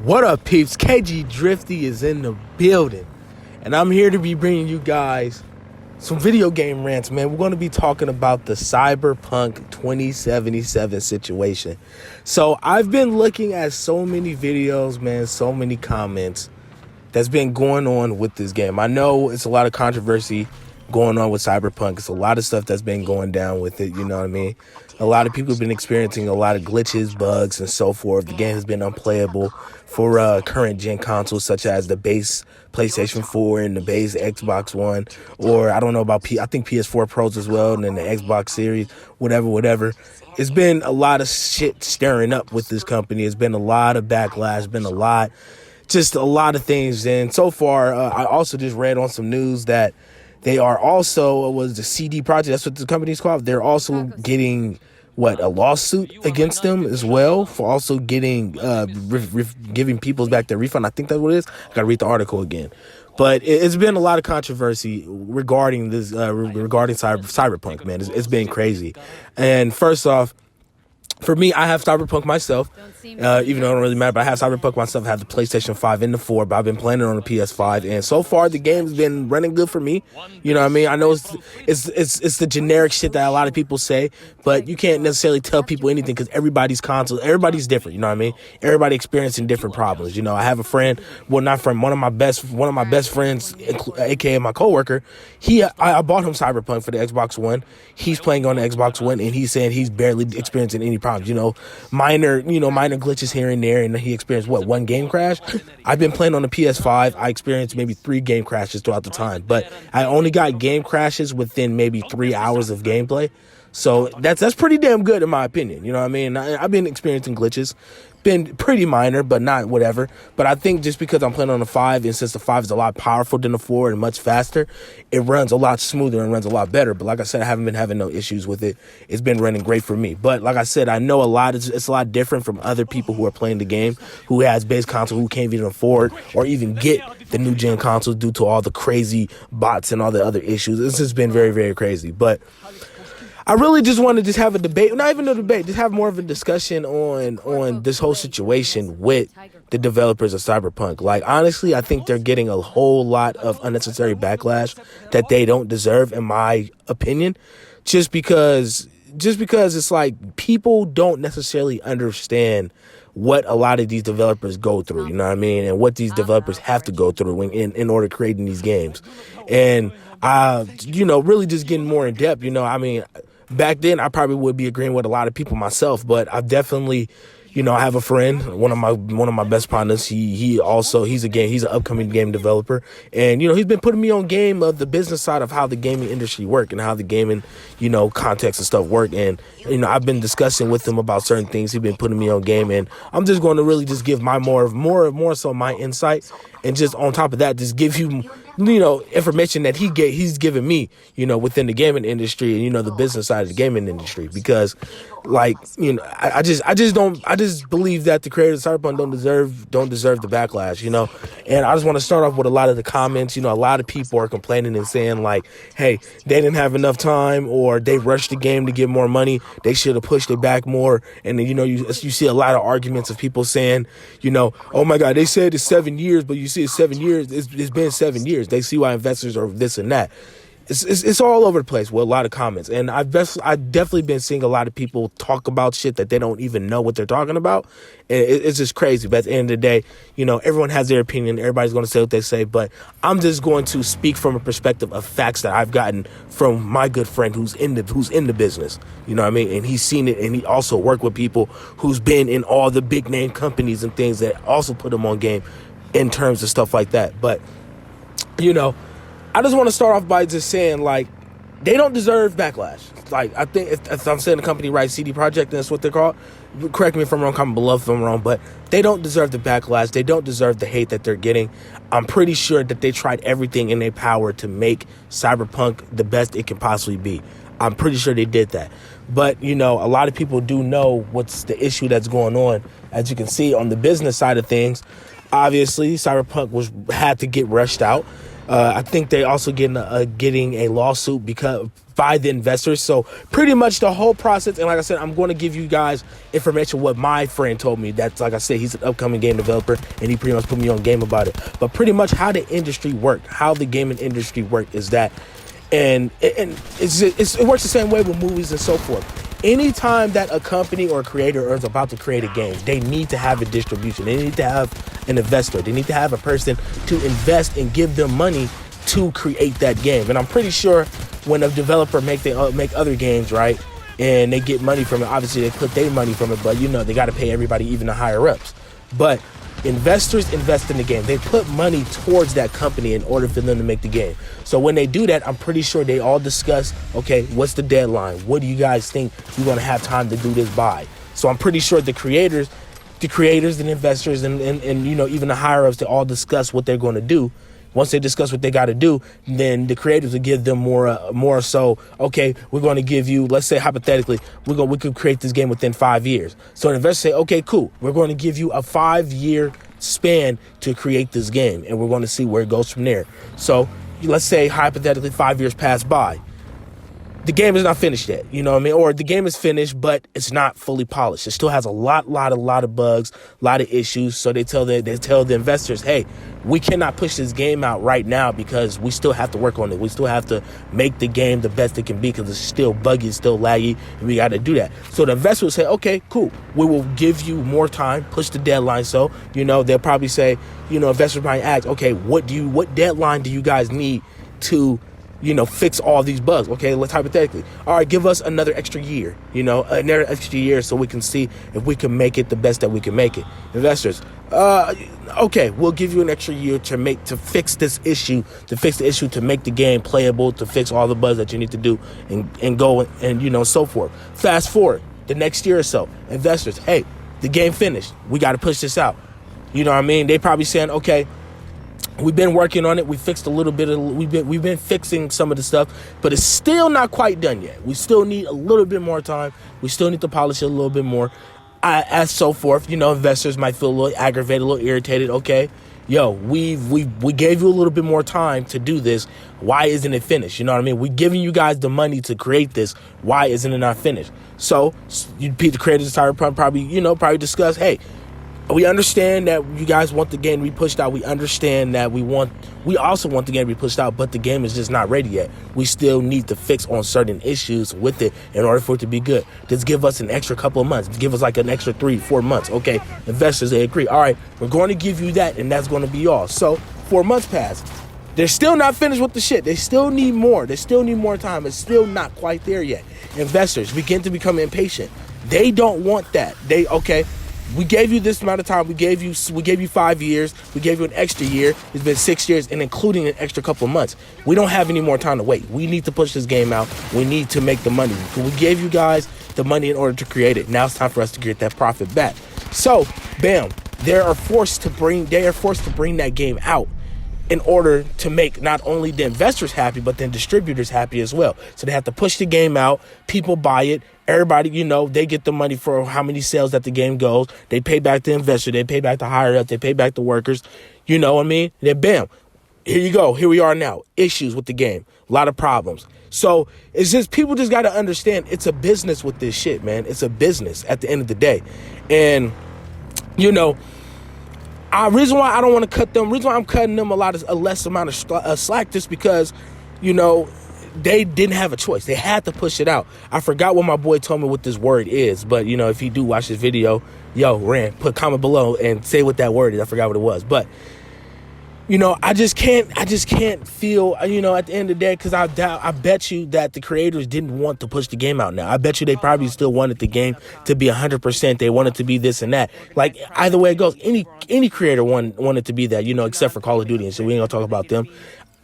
What up, peeps? KgDriftyy is in the building, and I'm here to be bringing you guys some video game rants, man. We're going to be talking about the Cyberpunk 2077 situation. So I've been looking at so many videos, man, so many comments that's been going on with this game. I know it's a lot of controversy going on with Cyberpunk. It's a lot of stuff that's been going down with it, you know what I mean? A lot of people have been experiencing a lot of glitches, bugs, and so forth. The game has been unplayable for current gen consoles such as the base PlayStation 4 and the base Xbox One, or I don't know about I think PS4 Pros as well, and then the Xbox Series, whatever. It's been a lot of shit stirring up with this company. It's been a lot of backlash, been a lot of things. And so far, I also just read on some news that they are also, was the CD Projekt, that's what the company's called. They're also getting, a lawsuit against them as well for also getting, giving people back their refund. I think that's what it is. I gotta read the article again. But it's been a lot of controversy regarding this, regarding Cyberpunk, man. It's been crazy. And first off, for me, I have Cyberpunk myself, even though it don't really matter, but I have Cyberpunk myself. I have the PlayStation 5 and the 4, but I've been playing it on the PS5, and so far the game's been running good for me. You know what I mean? I know it's the generic shit that a lot of people say, but you can't necessarily tell people anything because everybody's different. You know what I mean? Everybody experiencing different problems. You know, I have a friend, one of my best friends, aka my coworker. I bought him Cyberpunk for the Xbox One. He's playing on the Xbox One, and he's saying he's barely experiencing any problems. You know, minor glitches here and there, and he experienced one game crash. I've been playing on the PS5. I experienced maybe 3 game crashes throughout the time, but I only got game crashes within maybe 3 hours of gameplay. So that's pretty damn good in my opinion. You know what I mean? I've been experiencing glitches, been pretty minor, but not whatever. But I think just because I'm playing on the 5, and since the 5 is a lot powerful than the 4 and much faster, it runs a lot smoother and runs a lot better. But like I said, I haven't been having no issues with it. It's been running great for me. But like I said, I know it's a lot different from other people who are playing the game, who has base console, who can't even afford or even get the new gen consoles due to all the crazy bots and all the other issues. This has been very, very crazy. But I really just want to have a debate, not even a debate, just have more of a discussion on this whole situation with the developers of Cyberpunk. Like, honestly, I think they're getting a whole lot of unnecessary backlash that they don't deserve, in my opinion, just because it's like people don't necessarily understand what a lot of these developers go through, you know what I mean, and what these developers have to go through in order creating these games. And really just getting more in depth, I mean, back then I probably would be agreeing with a lot of people myself, but I've definitely, I have a friend, one of my best partners. He's an upcoming game developer, and he's been putting me on game of the business side of how the gaming industry work and how the gaming, context and stuff work. And I've been discussing with him about certain things. He's been putting me on game, and I'm just going to really just give my more so my insight, and just on top of that, just give you information that he's given me, within the gaming industry and, the business side of the gaming industry. Because I just believe that the creators of Cyberpunk don't deserve the backlash, and I just want to start off with a lot of the comments. A lot of people are complaining and saying like, hey, they didn't have enough time, or they rushed the game to get more money. They should have pushed it back more. And then, you see a lot of arguments of people saying, oh my God, they said it's 7 years, but you see it's 7 years. It's been 7 years. They see why investors are this and that. It's all over the place with a lot of comments, and I've definitely been seeing a lot of people talk about shit that they don't even know what they're talking about. And it's just crazy. But at the end of the day, everyone has their opinion. Everybody's going to say what they say, but I'm just going to speak from a perspective of facts that I've gotten from my good friend who's in the business. You know what I mean? And he's seen it, and he also worked with people who's been in all the big name companies and things that also put him on game in terms of stuff like that. But I just want to start off by just saying, like, they don't deserve backlash. Like, I think if I'm saying the company right, CD Projekt, that's what they're called. Correct me if I'm wrong, comment below if I'm wrong, but they don't deserve the backlash. They don't deserve the hate that they're getting. I'm pretty sure that they tried everything in their power to make Cyberpunk the best it can possibly be. I'm pretty sure they did that. But, a lot of people do know what's the issue that's going on. As you can see on the business side of things, obviously, Cyberpunk had to get rushed out. I think they also getting a lawsuit by the investors. So pretty much the whole process. And like I said, I'm going to give you guys information what my friend told me. That's, like I said, he's an upcoming game developer, and he pretty much put me on game about it. But pretty much how the industry worked, how the gaming industry worked is that, and it works the same way with movies and so forth. Anytime that a company or a creator is about to create a game, they need to have a distribution. They need to have an investor. They need to have a person to invest and give them money to create that game. And I'm pretty sure when a developer make other games, right, and they get money from it, obviously they put their money from it, but they got to pay everybody, even the higher ups. But investors invest in the game. They put money towards that company in order for them to make the game. So when they do that, I'm pretty sure they all discuss, okay, what's the deadline? What do you guys think you're going to have time to do this by? So I'm pretty sure the creators and investors and even the higher ups, they all discuss what they're going to do. Once they discuss what they got to do, then the creators will give them more so, okay, we're going to give you, let's say hypothetically, we could create this game within 5 years. So the investors say, okay, cool, we're going to give you a 5-year span to create this game, and we're going to see where it goes from there. So let's say hypothetically 5 years pass by. The game is not finished yet, or the game is finished, but it's not fully polished. It still has a lot of bugs, a lot of issues. So they tell the investors, hey, we cannot push this game out right now because we still have to work on it. We still have to make the game the best it can be because it's still buggy, it's still laggy, and we got to do that. So the investor will say, okay, cool, we will give you more time, push the deadline. So, they'll probably say, investors might ask, okay, what deadline do you guys need to fix all these bugs? Okay, let's hypothetically. All right, give us another extra year, another extra year so we can see if we can make it the best that we can make it. Investors, okay, we'll give you an extra year to fix this issue, to make the game playable, to fix all the bugs that you need to do and go and so forth. Fast forward the next year or so, investors, hey, the game finished. We got to push this out. They probably saying, okay, we've been working on it. We fixed a little bit we've been fixing some of the stuff, but it's still not quite done yet. We still need a little bit more time. We still need to polish it a little bit more. As so forth, investors might feel a little aggravated, a little irritated. Okay, we gave you a little bit more time to do this. Why isn't it finished? We're giving you guys the money to create this. Why isn't it not finished? So the creators of Cyberpunk probably discuss, hey, we understand that you guys want the game to be pushed out. We understand that we also want the game to be pushed out, but the game is just not ready yet. We still need to fix on certain issues with it in order for it to be good. Just give us an extra couple of months. Give us like an extra 3-4 months. Okay, investors, they agree. All right, we're going to give you that, and that's going to be all. So 4 months pass. They're still not finished with the shit. They still need more. They still need more time. It's still not quite there yet. Investors begin to become impatient. They don't want that. We gave you this amount of time. We gave you 5 years. We gave you an extra year. It's been 6 years, and including an extra couple of months. We don't have any more time to wait. We need to push this game out. We need to make the money. We gave you guys the money in order to create it. Now it's time for us to get that profit back. So, bam, they are forced to bring that game out in order to make not only the investors happy, but then distributors happy as well. So they have to push the game out. People buy it. Everybody, they get the money for how many sales that the game goes. They pay back the investor. They pay back the higher up. They pay back the workers. You know what I mean? Then bam, here you go. Here we are now. Issues with the game. A lot of problems. So it's just, people just got to understand it's a business with this shit, man. It's a business at the end of the day. And, reason why I don't want to cut them, reason why I'm cutting them a less amount of slack, just because, they didn't have a choice. They had to push it out. I forgot what my boy told me what this word is, but if you do watch this video, Rand, put comment below and say what that word is. I forgot what it was, but I just can't feel, at the end of the day, because I bet you that the creators didn't want to push the game out now. I bet you they probably still wanted the game to be 100%. They wanted to be this and that. Like, either way it goes, any creator wanted to be that, except for Call of Duty, and so we ain't gonna talk about them.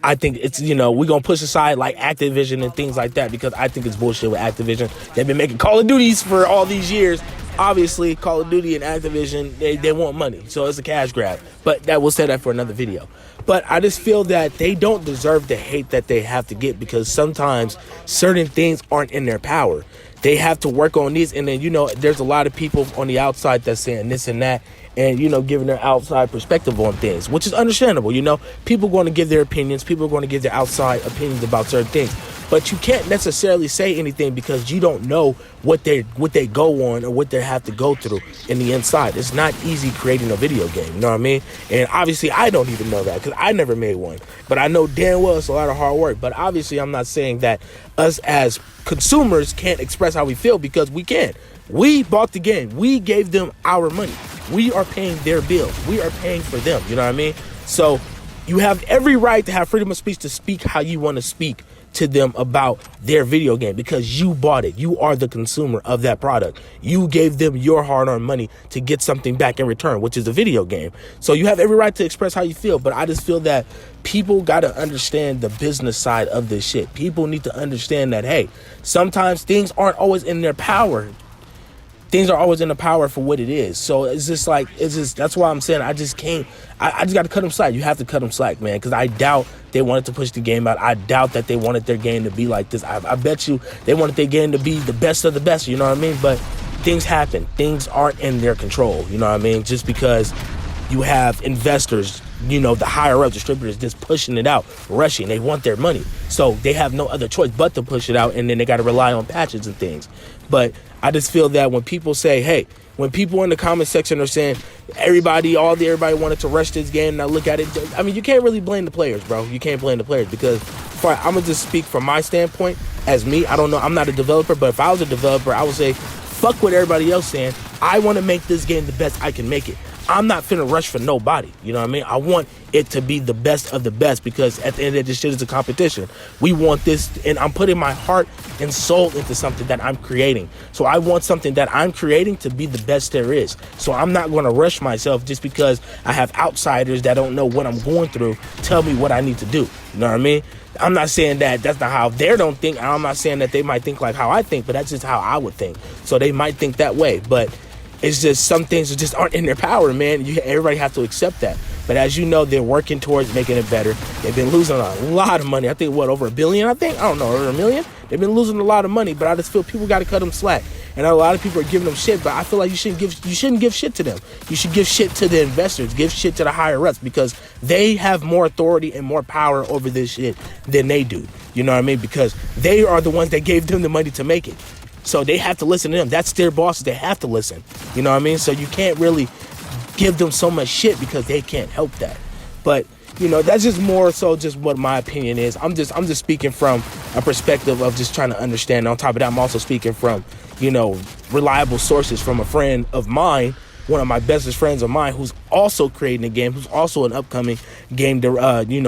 I think it's, we're going to push aside like Activision and things like that, because I think it's bullshit with Activision. They've been making Call of Duties for all these years. Obviously, Call of Duty and Activision, they want money. So it's a cash grab. But we'll say that for another video. But I just feel that they don't deserve the hate that they have to get, because sometimes certain things aren't in their power. They have to work on these. And then, there's a lot of people on the outside that's saying this and that. and, you know, giving their outside perspective on things, which is understandable. You know, people are going to give their opinions. People are going to give their outside opinions about certain things. But you can't necessarily say anything because you don't know what they go on or what they have to go through in the inside. It's not easy creating a video game, you know what I mean? And obviously, I don't even know that because I never made one. But I know damn well it's a lot of hard work. But obviously, I'm not saying that us as consumers can't express how we feel, because we can. We bought the game. We gave them our money. We are paying their bills. We are paying for them, you know what I mean? So you have every right to have freedom of speech to speak how you want to speak to them about their video game, because you bought it. You are the consumer of that product. You gave them your hard-earned money to get something back in return, which is a video game. So you have every right to express how you feel, but I just feel that people got to understand the business side of this shit. People need to understand that, hey, sometimes things aren't always in their power. Things are always in the power for what it is. So it's just that's why I'm saying I just got to cut them slack. You have to cut them slack, man, because I doubt they wanted to push the game out. I doubt that they wanted their game to be like this. I bet you they wanted their game to be the best of the best, you know what I mean? But things happen. Things aren't in their control, you know what I mean? Just because you have investors, you know, the higher up distributors just pushing it out, rushing. They want their money. So they have no other choice but to push it out, and then they got to rely on patches and things. But I just feel that when people say, hey, when people in the comment section are saying everybody wanted to rush this game, and I look at it, I mean, you can't really blame the players, bro. You can't blame the players, because I'm going to just speak from my standpoint as me. I don't know. I'm not a developer, but if I was a developer, I would say, fuck what everybody else saying. I want to make this game the best I can make it. I'm not finna rush for nobody. You know what I mean? I want it to be the best of the best, because at the end of this shit is a competition. We want this, and I'm putting my heart and soul into something that I'm creating. So I want something that I'm creating to be the best there is. So I'm not going to rush myself just because I have outsiders that don't know what I'm going through tell me what I need to do. You know what I mean? I'm not saying that that's not how they don't think. I'm not saying that they might think like how I think, but that's just how I would think. So they might think that way, but it's just some things that just aren't in their power, man. Everybody has to accept that. But as you know, they're working towards making it better. They've been losing a lot of money. I think, over $1 billion, I think? I don't know, over $1 million? They've been losing a lot of money, but I just feel people got to cut them slack. And a lot of people are giving them shit, but I feel like you shouldn't give shit to them. You should give shit to the investors, give shit to the higher ups, because they have more authority and more power over this shit than they do. You know what I mean? Because they are the ones that gave them the money to make it. So they have to listen to them. That's their bosses. They have to listen. You know what I mean? So you can't really give them so much shit because they can't help that. But, you know, that's just more so just what my opinion is. I'm just speaking from a perspective of just trying to understand. On top of that, I'm also speaking from, you know, reliable sources from a friend of mine, one of my bestest friends of mine, who's also creating a game, who's also an upcoming game,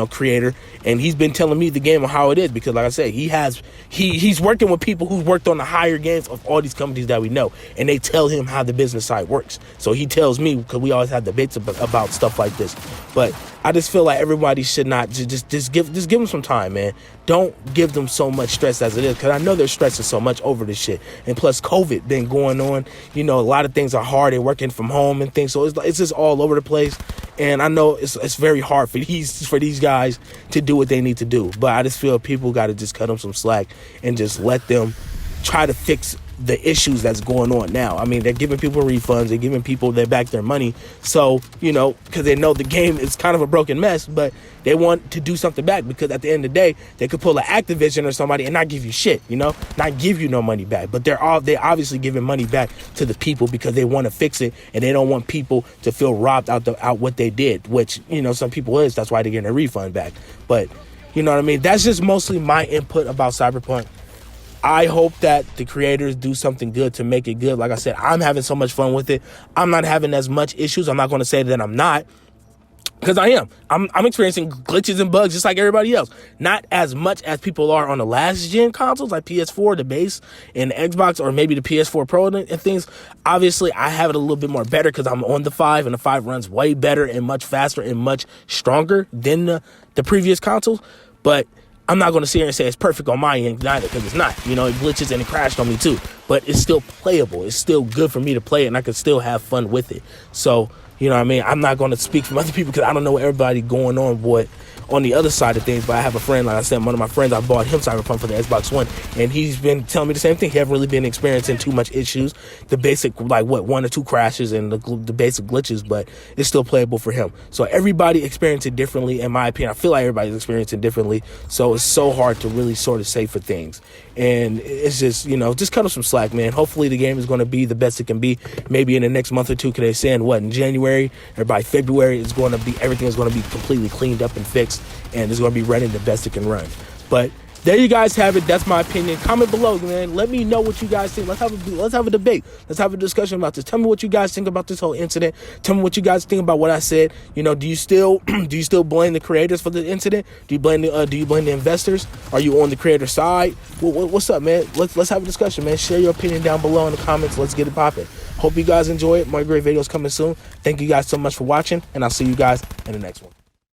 creator, and he's been telling me the game on how it is, because, like I said, he's working with people who've worked on the higher games of all these companies that we know, and they tell him how the business side works. So he tells me, because we always have debates about stuff like this. But I just feel like everybody should not just give them some time, man. Don't give them so much stress as it is, because I know they're stressing so much over this shit. And plus, COVID been going on. You know, a lot of things are hard. They're working from home and things, so it's just all over the place. And I know it's very hard for these guys to do what they need to do. But I just feel people got to just cut them some slack and just let them try to fix the issues that's going on now. I mean, they're giving people refunds, they're giving people their money. So, you know, because they know the game is kind of a broken mess, but they want to do something back, because at the end of the day, they could pull an Activision or somebody and not give you shit, you know, not give you no money back. But they're obviously giving money back to the people because they want to fix it, and they don't want people to feel robbed out what they did, which, you know, some people that's why they're getting a refund back. But, you know what I mean? That's just mostly my input about Cyberpunk. I hope that the creators do something good to make it good. Like I said, I'm having so much fun with it. I'm not having as much issues. I'm not going to say that I'm not, because I am. I'm experiencing glitches and bugs just like everybody else. Not as much as people are on the last gen consoles like PS4, the base, and the Xbox, or maybe the PS4 Pro and things. Obviously, I have it a little bit more better because I'm on the 5, and the 5 runs way better and much faster and much stronger than the previous consoles. But I'm not going to sit here and say it's perfect on my end either, because it's not. You know, it glitches and it crashed on me too. But it's still playable. It's still good for me to play it, and I can still have fun with it. So, you know what I mean? I'm not going to speak from other people because I don't know what everybody going on on the other side of things, but I have a friend, like I said, one of my friends, I bought him Cyberpunk for the Xbox One, and he's been telling me the same thing. He haven't really been experiencing too much issues, the basic, like, one or two crashes and the basic glitches, but it's still playable for him. So everybody experiencing it differently, in my opinion. I feel like everybody's experiencing it differently, so it's so hard to really sort of say for things. And it's just, just cut us some slack, man. Hopefully the game is going to be the best it can be. Maybe in the next month or two, can they say in January or by February, everything is going to be completely cleaned up and fixed, and it's going to be running the best it can run. But there you guys have it. That's my opinion. Comment below, man. Let me know what you guys think. Let's have a debate. Let's have a discussion about this. Tell me what you guys think about this whole incident. Tell me what you guys think about what I said. Do you still blame the creators for the incident? Do you blame the investors? Are you on the creator side? What's up, man? Let's have a discussion, man. Share your opinion down below in the comments. Let's get it popping. Hope you guys enjoy it. More great videos coming soon. Thank you guys so much for watching, and I'll see you guys in the next one.